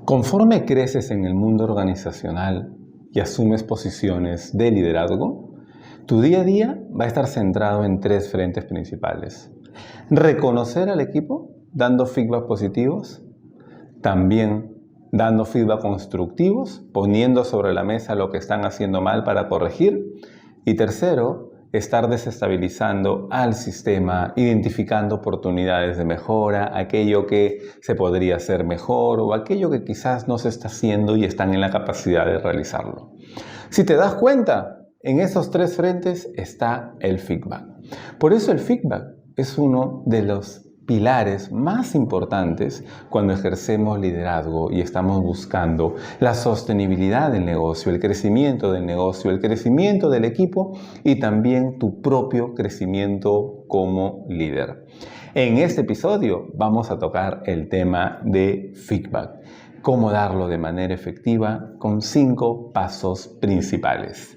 Conforme creces en el mundo organizacional y asumes posiciones de liderazgo, tu día a día va a estar centrado en tres frentes principales. Reconocer al equipo dando feedback positivos, también dando feedback constructivos, poniendo sobre la mesa lo que están haciendo mal para corregir. Y tercero, estar desestabilizando al sistema, identificando oportunidades de mejora, aquello que se podría hacer mejor o aquello que quizás no se está haciendo y están en la capacidad de realizarlo. Si te das cuenta, en esos tres frentes está el feedback. Por eso el feedback es uno de los pilares más importantes cuando ejercemos liderazgo y estamos buscando la sostenibilidad del negocio, el crecimiento del equipo y también tu propio crecimiento como líder. En este episodio vamos a tocar el tema de feedback, cómo darlo de manera efectiva con 5 pasos principales.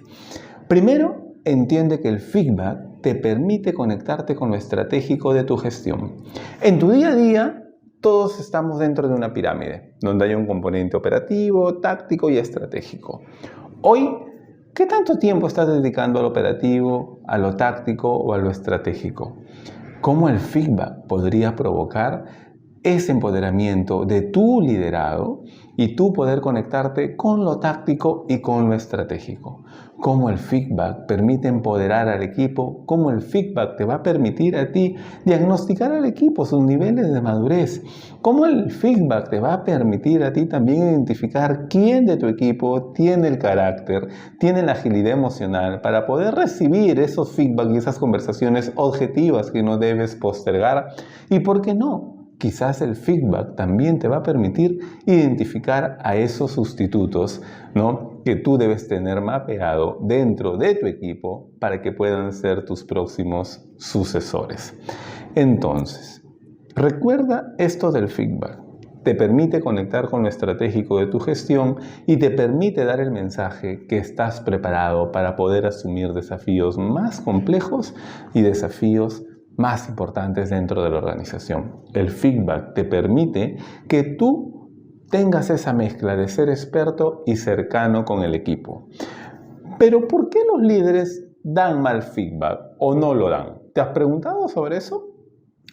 Primero, entiende que el feedback te permite conectarte con lo estratégico de tu gestión. En tu día a día, todos estamos dentro de una pirámide, donde hay un componente operativo, táctico y estratégico. Hoy, ¿qué tanto tiempo estás dedicando al operativo, a lo táctico o a lo estratégico? ¿Cómo el feedback podría provocar ese empoderamiento de tu liderado y tú poder conectarte con lo táctico y con lo estratégico? Cómo el feedback permite empoderar al equipo, cómo el feedback te va a permitir a ti diagnosticar al equipo sus niveles de madurez, cómo el feedback te va a permitir a ti también identificar quién de tu equipo tiene el carácter, tiene la agilidad emocional para poder recibir esos feedback y esas conversaciones objetivas que no debes postergar y, ¿por qué no? Quizás el feedback también te va a permitir identificar a esos sustitutos, ¿no?, que tú debes tener mapeado dentro de tu equipo para que puedan ser tus próximos sucesores. Entonces, recuerda esto del feedback. Te permite conectar con lo estratégico de tu gestión y te permite dar el mensaje que estás preparado para poder asumir desafíos más complejos y desafíos más importantes dentro de la organización. El feedback te permite que tú tengas esa mezcla de ser experto y cercano con el equipo. Pero ¿por qué los líderes dan mal feedback o no lo dan? ¿Te has preguntado sobre eso?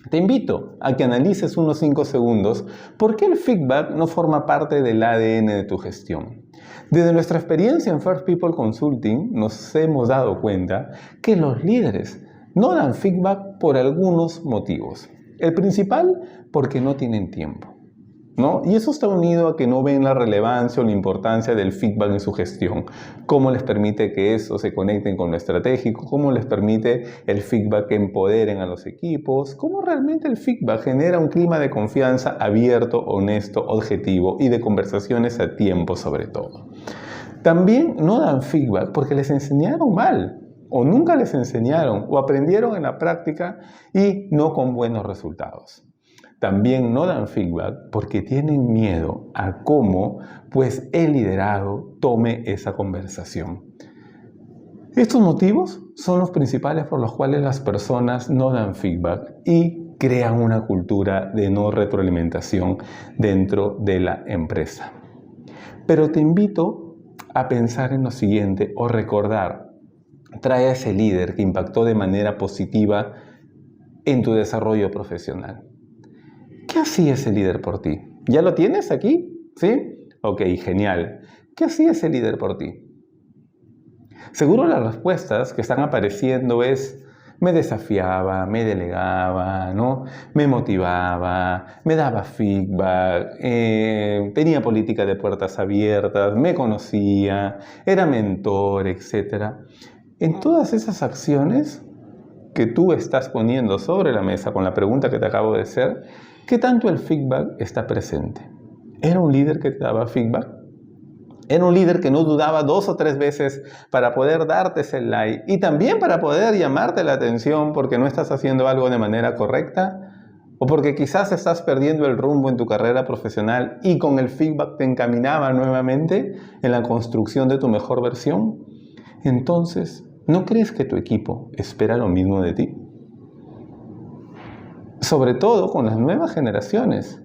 Te invito a que analices unos 5 segundos por qué el feedback no forma parte del ADN de tu gestión. Desde nuestra experiencia en First People Consulting nos hemos dado cuenta que los líderes no dan feedback por algunos motivos. El principal, porque no tienen tiempo, ¿no? Y eso está unido a que no ven la relevancia o la importancia del feedback en su gestión. Cómo les permite que eso se conecten con lo estratégico, cómo les permite el feedback que empoderen a los equipos, cómo realmente el feedback genera un clima de confianza abierto, honesto, objetivo y de conversaciones a tiempo sobre todo. También no dan feedback porque les enseñaron mal, o nunca les enseñaron, o aprendieron en la práctica y no con buenos resultados. También no dan feedback porque tienen miedo a cómo, pues, el liderado tome esa conversación. Estos motivos son los principales por los cuales las personas no dan feedback y crean una cultura de no retroalimentación dentro de la empresa. Pero te invito a pensar en lo siguiente o recordar. Trae a ese líder que impactó de manera positiva en tu desarrollo profesional. ¿Qué hacía ese líder por ti? ¿Ya lo tienes aquí? ¿Sí? Ok, genial. ¿Qué hacía ese líder por ti? Seguro las respuestas que están apareciendo es: me desafiaba, me delegaba, ¿no?, me motivaba, me daba feedback, tenía política de puertas abiertas, me conocía, era mentor, etc. En todas esas acciones que tú estás poniendo sobre la mesa con la pregunta que te acabo de hacer, ¿qué tanto el feedback está presente? ¿Era un líder que te daba feedback? ¿Era un líder que no dudaba 2 o 3 veces para poder darte ese like y también para poder llamarte la atención porque no estás haciendo algo de manera correcta? ¿O porque quizás estás perdiendo el rumbo en tu carrera profesional y con el feedback te encaminaba nuevamente en la construcción de tu mejor versión? Entonces, ¿no crees que tu equipo espera lo mismo de ti? Sobre todo con las nuevas generaciones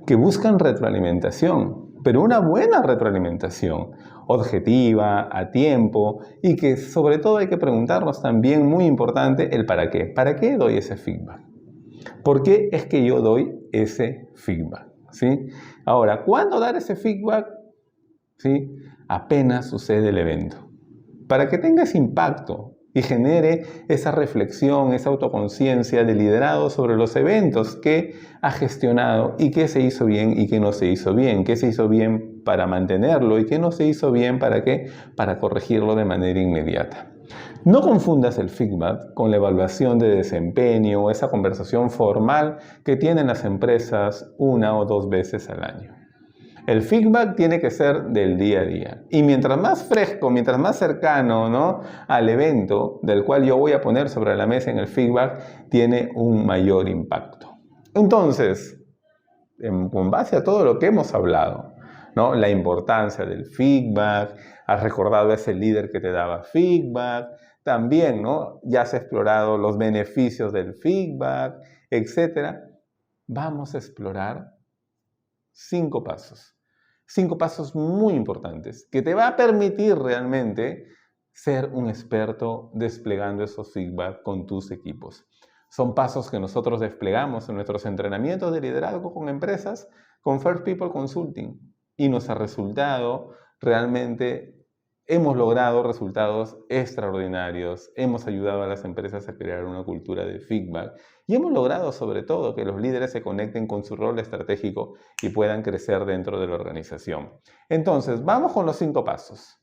que buscan retroalimentación, pero una buena retroalimentación, objetiva, a tiempo, y que sobre todo hay que preguntarnos también, muy importante, el para qué. ¿Para qué doy ese feedback? ¿Por qué es que yo doy ese feedback? ¿Sí? Ahora, ¿cuándo dar ese feedback? ¿Sí? Apenas sucede el evento. Para que tenga ese impacto y genere esa reflexión, esa autoconciencia de liderazgo sobre los eventos que ha gestionado y qué se hizo bien y qué no se hizo bien, qué se hizo bien para mantenerlo y qué no se hizo bien para qué, para corregirlo de manera inmediata. No confundas el feedback con la evaluación de desempeño o esa conversación formal que tienen las empresas 1 o 2 veces al año. El feedback tiene que ser del día a día. Y mientras más fresco, mientras más cercano, ¿no?, al evento del cual yo voy a poner sobre la mesa en el feedback, tiene un mayor impacto. Entonces, con base a todo lo que hemos hablado, ¿no?, la importancia del feedback, has recordado a ese líder que te daba feedback, también, ¿no?, ya has explorado los beneficios del feedback, etc. Vamos a explorar 5 pasos. 5 pasos muy importantes que te va a permitir realmente ser un experto desplegando esos feedback con tus equipos. Son pasos que nosotros desplegamos en nuestros entrenamientos de liderazgo con empresas, con First People Consulting, y nos ha resultado realmente. Hemos logrado resultados extraordinarios, hemos ayudado a las empresas a crear una cultura de feedback y hemos logrado sobre todo que los líderes se conecten con su rol estratégico y puedan crecer dentro de la organización. Entonces, vamos con los 5 pasos.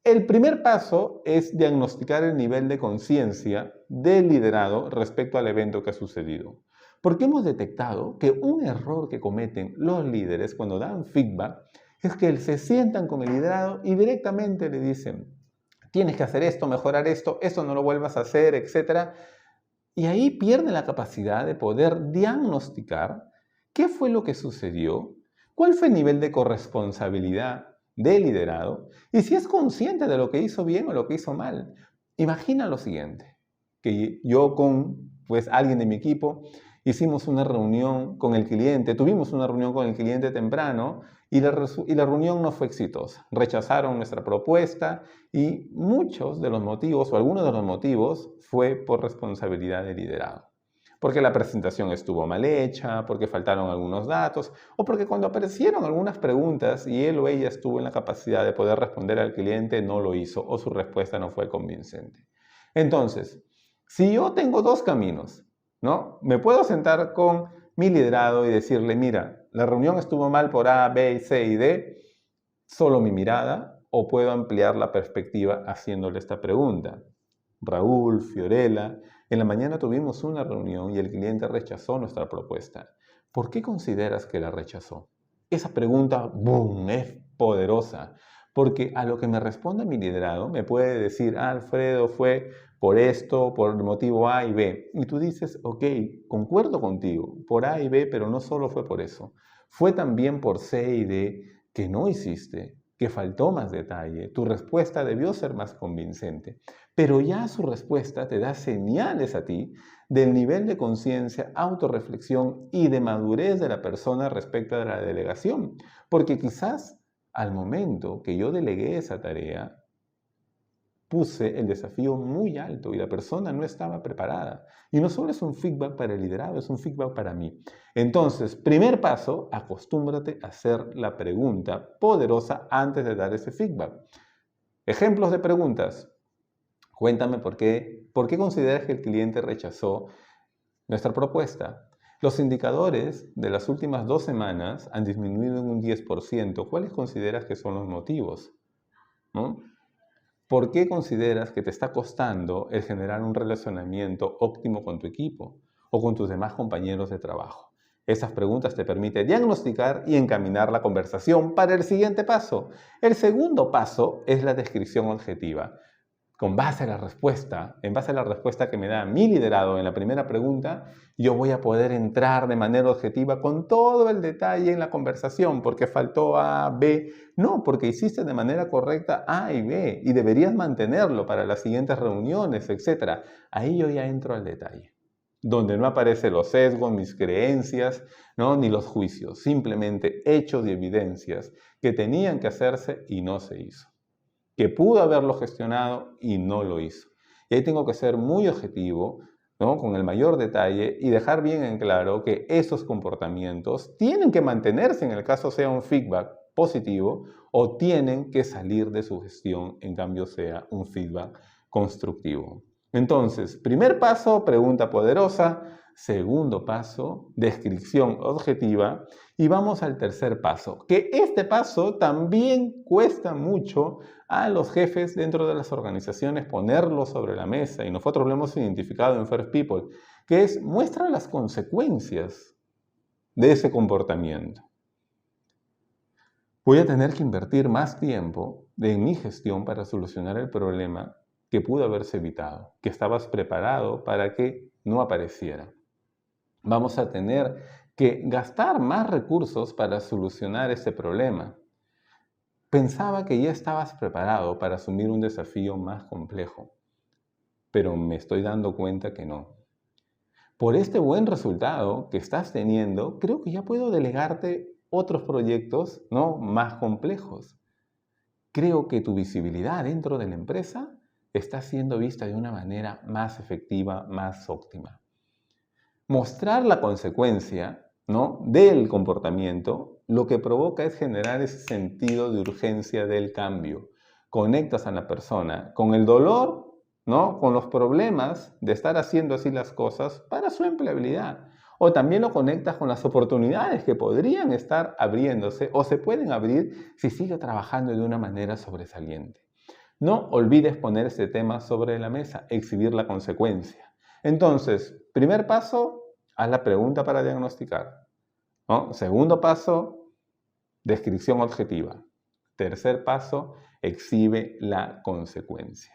El primer paso es diagnosticar el nivel de conciencia del liderado respecto al evento que ha sucedido. Porque hemos detectado que un error que cometen los líderes cuando dan feedback es que se sientan con el liderado y directamente le dicen, tienes que hacer esto, mejorar esto no lo vuelvas a hacer, etc. Y ahí pierden la capacidad de poder diagnosticar qué fue lo que sucedió, cuál fue el nivel de corresponsabilidad del liderado y si es consciente de lo que hizo bien o lo que hizo mal. Imagina lo siguiente, que yo con alguien de mi equipo hicimos una reunión con el cliente, tuvimos una reunión con el cliente temprano y la reunión no fue exitosa. Rechazaron nuestra propuesta y muchos de los motivos o algunos de los motivos fue por responsabilidad del liderado. Porque la presentación estuvo mal hecha, porque faltaron algunos datos o porque cuando aparecieron algunas preguntas y él o ella estuvo en la capacidad de poder responder al cliente no lo hizo o su respuesta no fue convincente. Entonces, si yo tengo 2 caminos, ¿no? Me puedo sentar con mi liderado y decirle, mira, la reunión estuvo mal por A, B, C y D, solo mi mirada, o puedo ampliar la perspectiva haciéndole esta pregunta. Raúl, Fiorella, en la mañana tuvimos una reunión y el cliente rechazó nuestra propuesta. ¿Por qué consideras que la rechazó? Esa pregunta, ¡boom!, es poderosa, porque a lo que me responda mi liderado me puede decir, Alfredo, fue por esto, por el motivo A y B. Y tú dices, ok, concuerdo contigo, por A y B, pero no solo fue por eso. Fue también por C y D que no hiciste, que faltó más detalle. Tu respuesta debió ser más convincente. Pero ya su respuesta te da señales a ti del nivel de conciencia, autorreflexión y de madurez de la persona respecto de la delegación. Porque quizás al momento que yo delegué esa tarea, puse el desafío muy alto y la persona no estaba preparada. Y no solo es un feedback para el liderado, es un feedback para mí. Entonces, primer paso, acostúmbrate a hacer la pregunta poderosa antes de dar ese feedback. Ejemplos de preguntas. Cuéntame por qué consideras que el cliente rechazó nuestra propuesta. Los indicadores de las últimas 2 semanas han disminuido en un 10%. ¿Cuáles consideras que son los motivos? ¿No? ¿Por qué consideras que te está costando el generar un relacionamiento óptimo con tu equipo o con tus demás compañeros de trabajo? Esas preguntas te permiten diagnosticar y encaminar la conversación para el siguiente paso. El segundo paso es la descripción objetiva. Con base a la respuesta, en base a la respuesta que me da mi liderado en la primera pregunta, yo voy a poder entrar de manera objetiva con todo el detalle en la conversación, porque faltó A, B. No, porque hiciste de manera correcta A y B y deberías mantenerlo para las siguientes reuniones, etc. Ahí yo ya entro al detalle. donde no aparecen los sesgos, mis creencias, ¿no? Ni los juicios, simplemente hechos y evidencias que tenían que hacerse y no se hizo, que pudo haberlo gestionado y no lo hizo. Y ahí tengo que ser muy objetivo, ¿no? Con el mayor detalle y dejar bien en claro que esos comportamientos tienen que mantenerse en el caso sea un feedback positivo o tienen que salir de su gestión en cambio sea un feedback constructivo. Entonces, primer paso, pregunta poderosa. Segundo paso, descripción objetiva. Y vamos al tercer paso, que este paso también cuesta mucho a los jefes dentro de las organizaciones ponerlo sobre la mesa. Y nosotros lo hemos identificado en First People, que es muestra las consecuencias de ese comportamiento. Voy a tener que invertir más tiempo en mi gestión para solucionar el problema que pudo haberse evitado, que estabas preparado para que no apareciera. Vamos a tener que gastar más recursos para solucionar ese problema. Pensaba que ya estabas preparado para asumir un desafío más complejo, pero me estoy dando cuenta que no. Por este buen resultado que estás teniendo, creo que ya puedo delegarte otros proyectos, ¿no? Más complejos. Creo que tu visibilidad dentro de la empresa está siendo vista de una manera más efectiva, más óptima. Mostrar la consecuencia, ¿no? Del comportamiento, lo que provoca es generar ese sentido de urgencia del cambio. Conectas a la persona con el dolor, ¿no? Con los problemas de estar haciendo así las cosas para su empleabilidad. O también lo conectas con las oportunidades que podrían estar abriéndose o se pueden abrir si sigue trabajando de una manera sobresaliente. No olvides poner este tema sobre la mesa, exhibir la consecuencia. Entonces, primer paso, haz la pregunta para diagnosticar, ¿no? Segundo paso, descripción objetiva. Tercer paso, exhibe la consecuencia.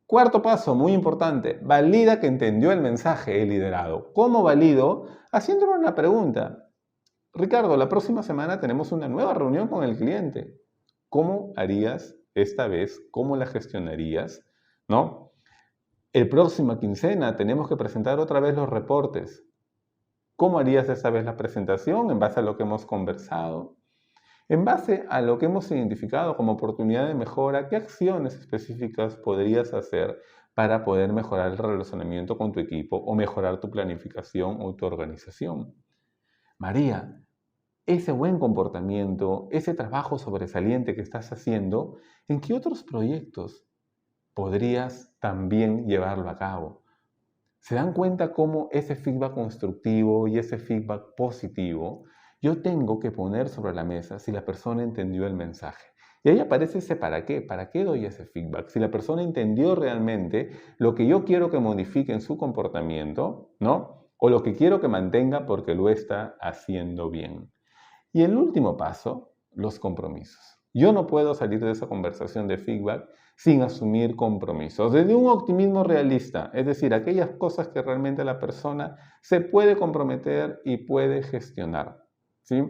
Cuarto paso, muy importante, valida que entendió el mensaje el liderado. ¿Cómo valido? Haciéndole una pregunta. Ricardo, la próxima semana tenemos una nueva reunión con el cliente. ¿Cómo harías esta vez? ¿Cómo la gestionarías? ¿No? El próxima quincena tenemos que presentar otra vez los reportes. ¿Cómo harías esta vez la presentación en base a lo que hemos conversado? En base a lo que hemos identificado como oportunidad de mejora, ¿qué acciones específicas podrías hacer para poder mejorar el relacionamiento con tu equipo o mejorar tu planificación o tu organización? María, ese buen comportamiento, ese trabajo sobresaliente que estás haciendo, ¿en qué otros proyectos podrías también llevarlo a cabo? ¿Se dan cuenta cómo ese feedback constructivo y ese feedback positivo yo tengo que poner sobre la mesa si la persona entendió el mensaje? Y ahí aparece ese para qué doy ese feedback. Si la persona entendió realmente lo que yo quiero que modifique en su comportamiento, ¿no? O lo que quiero que mantenga porque lo está haciendo bien. Y el último paso, los compromisos. Yo no puedo salir de esa conversación de feedback sin asumir compromisos. Desde un optimismo realista, es decir, aquellas cosas que realmente la persona se puede comprometer y puede gestionar. ¿Sí?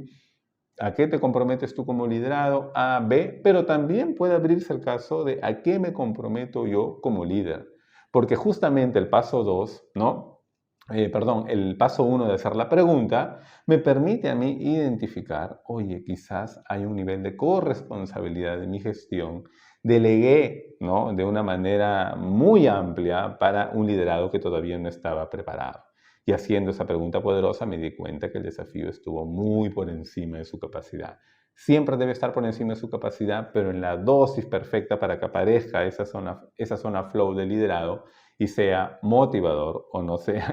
¿A qué te comprometes tú como liderado? A, B, pero también puede abrirse el caso de a qué me comprometo yo como líder. Porque justamente el paso 2, ¿no? El paso 1 de hacer la pregunta me permite a mí identificar, oye, quizás hay un nivel de corresponsabilidad de mi gestión, delegué, ¿no? De una manera muy amplia para un liderado que todavía no estaba preparado. Y haciendo esa pregunta poderosa me di cuenta que el desafío estuvo muy por encima de su capacidad. Siempre debe estar por encima de su capacidad, pero en la dosis perfecta para que aparezca esa zona flow de liderado y sea motivador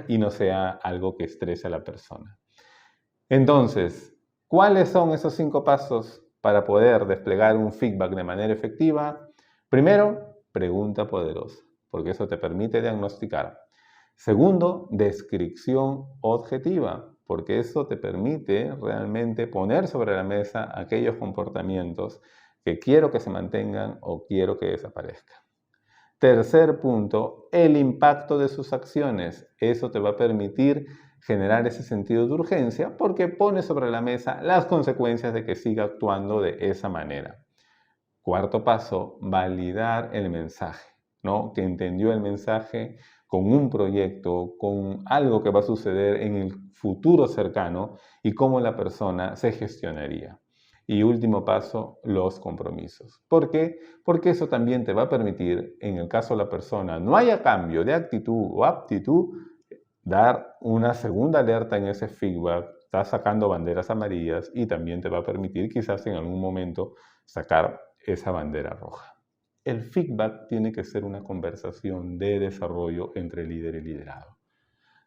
y no sea algo que estrese a la persona. Entonces, ¿cuáles son esos 5 pasos para poder desplegar un feedback de manera efectiva? Primero, pregunta poderosa, porque eso te permite diagnosticar. Segundo, descripción objetiva, porque eso te permite realmente poner sobre la mesa aquellos comportamientos que quiero que se mantengan o quiero que desaparezcan. Tercer punto, el impacto de sus acciones. Eso te va a permitir generar ese sentido de urgencia porque pone sobre la mesa las consecuencias de que siga actuando de esa manera. Cuarto paso, validar el mensaje. ¿no? Que entendió el mensaje con un proyecto, con algo que va a suceder en el futuro cercano y cómo la persona se gestionaría. Y último paso, los compromisos. ¿Por qué? Porque eso también te va a permitir, en el caso de la persona no haya cambio de actitud o aptitud, dar una segunda alerta en ese feedback, estás sacando banderas amarillas y también te va a permitir quizás en algún momento sacar esa bandera roja. El feedback tiene que ser una conversación de desarrollo entre líder y liderado.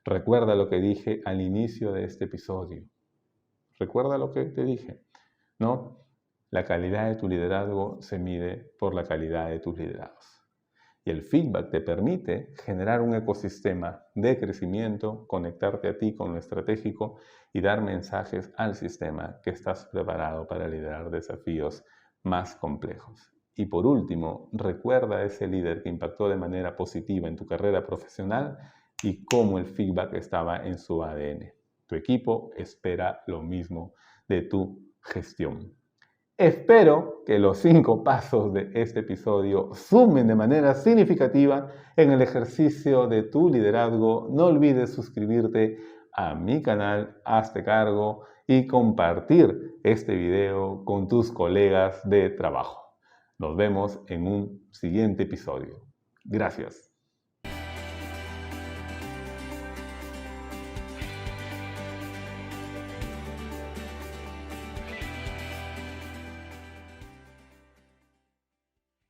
Recuerda lo que dije al inicio de este episodio. Recuerda lo que te dije, ¿no? La calidad de tu liderazgo se mide por la calidad de tus liderados. Y el feedback te permite generar un ecosistema de crecimiento, conectarte a ti con lo estratégico y dar mensajes al sistema que estás preparado para liderar desafíos más complejos. Y por último, recuerda a ese líder que impactó de manera positiva en tu carrera profesional y cómo el feedback estaba en su ADN. Tu equipo espera lo mismo de tu gestión. Espero que los 5 pasos de este episodio sumen de manera significativa en el ejercicio de tu liderazgo. No olvides suscribirte a mi canal, hazte cargo y compartir este video con tus colegas de trabajo. Nos vemos en un siguiente episodio. Gracias.